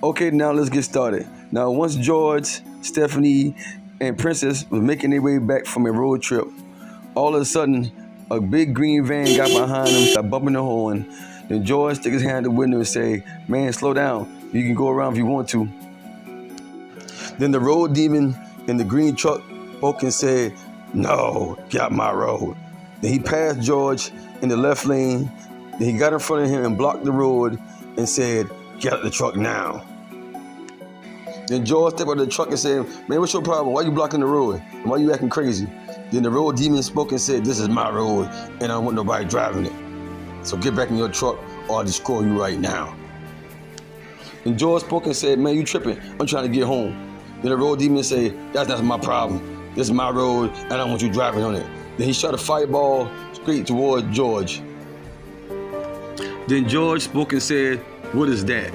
Okay, now let's get started. Now, once George, Stephanie, and Princess was making their way back from a road trip, all of a sudden, a big green van got behind them, started bumping the horn. Then George stick his hand out the window and say, "Man, slow down. You can go around if you want to." Then the road demon in the green truck spoke and said, "No, get out my road." Then he passed George in the left lane. Then he got in front of him and blocked the road and said, "Get out the truck now." Then George stepped out of the truck and said, "Man, what's your problem? Why you blocking the road? And why you acting crazy?" Then the road demon spoke and said, "This is my road and I don't want nobody driving it. So get back in your truck or I'll destroy you right now." And George spoke and said, "Man, you tripping. I'm trying to get home." Then the road demon said, That's not my problem. This is my road and I don't want you driving on it." Then he shot a fireball straight towards George. Then George spoke and said, "What is that?"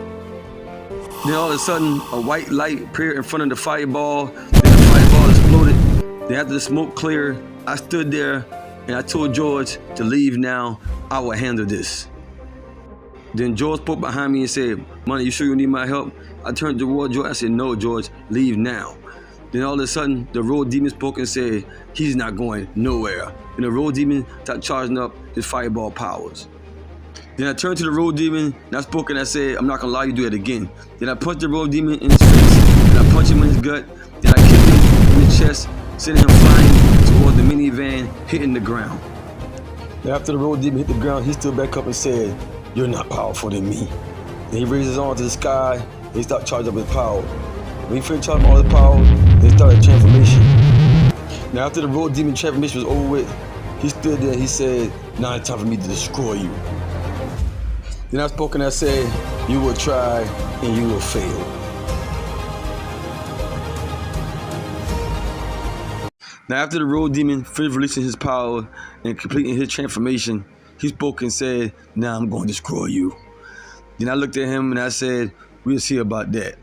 Then all of a sudden, a white light appeared in front of the fireball. Then the fireball exploded. Then after the smoke cleared, I stood there and I told George to leave now. I will handle this. Then George spoke behind me and said, "Money, you sure you need my help?" I turned toward George. I said, "No, George, leave now." Then all of a sudden, the road demon spoke and said, "He's not going nowhere." And the road demon started charging up his fireball powers. Then I turned to the road demon and I spoke and I said, "I'm not gonna allow you to do it again." Then I punched the road demon in his face. Then I punched him in his gut. Then I kicked him in the chest, sending him flying toward the minivan, hitting the ground. Then after the road demon hit the ground, he stood back up and said, "You're not powerful than me." Then he raised his arm to the sky and he started charging up his power. When he finished charging all his power, they started a transformation. Now after the road demon transformation was over with, he stood there and he said, "Now it's time for me to destroy you." Then I spoke and I said, "You will try and you will fail." Now after the road demon finished releasing his power and completing his transformation, he spoke and said, "Now I'm going to destroy you." Then I looked at him and I said, "We'll see about that."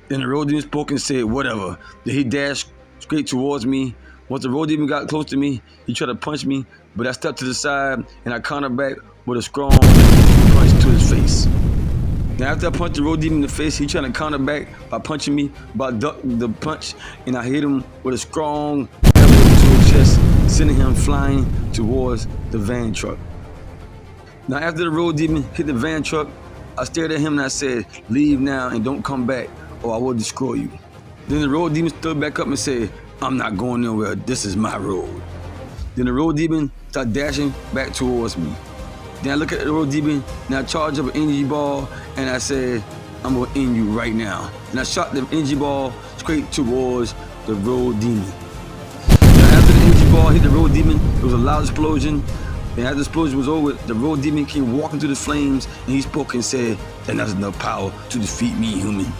Then the road demon spoke and said, "Whatever." Then he dashed straight towards me. Once the road demon got close to me, he tried to punch me, but I stepped to the side and I countered back with a strong punch to his face. Now after I punched the road demon in the face, he tried to counter back by punching me, by ducking the punch, and I hit him with a strong elbow to his chest, sending him flying towards the van truck. Now after the road demon hit the van truck, I stared at him and I said, "Leave now and don't come back or I will destroy you." Then the road demon stood back up and said, "I'm not going nowhere. This is my road." Then the road demon started dashing back towards me. Then I looked at the road demon and I charged up an energy ball and I said, "I'm gonna end you right now." And I shot the energy ball straight towards the road demon. Now after the energy ball hit the road demon, there was a loud explosion. And after the explosion was over, the road demon came walking through the flames and he spoke and said, "Then that's enough power to defeat me, human."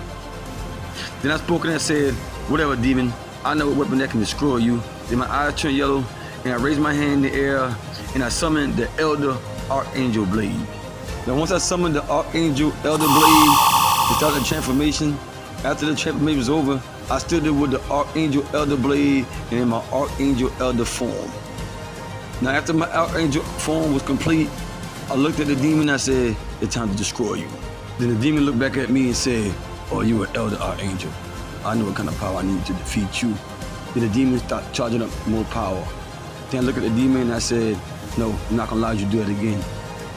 Then I spoke and I said, "Whatever, demon. I know a weapon that can destroy you." Then my eyes turned yellow and I raised my hand in the air and I summoned the Elder Archangel Blade. Now once I summoned the Archangel Elder Blade, it started the transformation. After the transformation was over, I stood there with the Archangel Elder Blade and in my Archangel Elder form. Now after my Archangel form was complete, I looked at the demon and I said, "It's time to destroy you." Then the demon looked back at me and said, "Oh, you an Elder Archangel. I know what kind of power I need to defeat you." Then the demon started charging up more power. Then I looked at the demon and I said, "No, I'm not gonna allow you to do it again."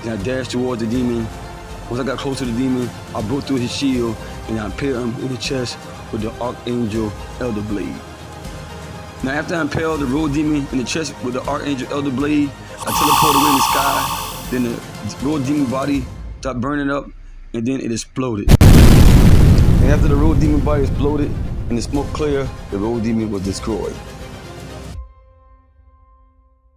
Then I dashed towards the demon. Once I got close to the demon, I broke through his shield and I impaled him in the chest with the Archangel Elder Blade. Now after I impaled the road demon in the chest with the Archangel Elder Blade, I teleported away in the sky. Then the road demon body started burning up and then it exploded. And after the road demon body exploded and the smoke cleared, the road demon was destroyed.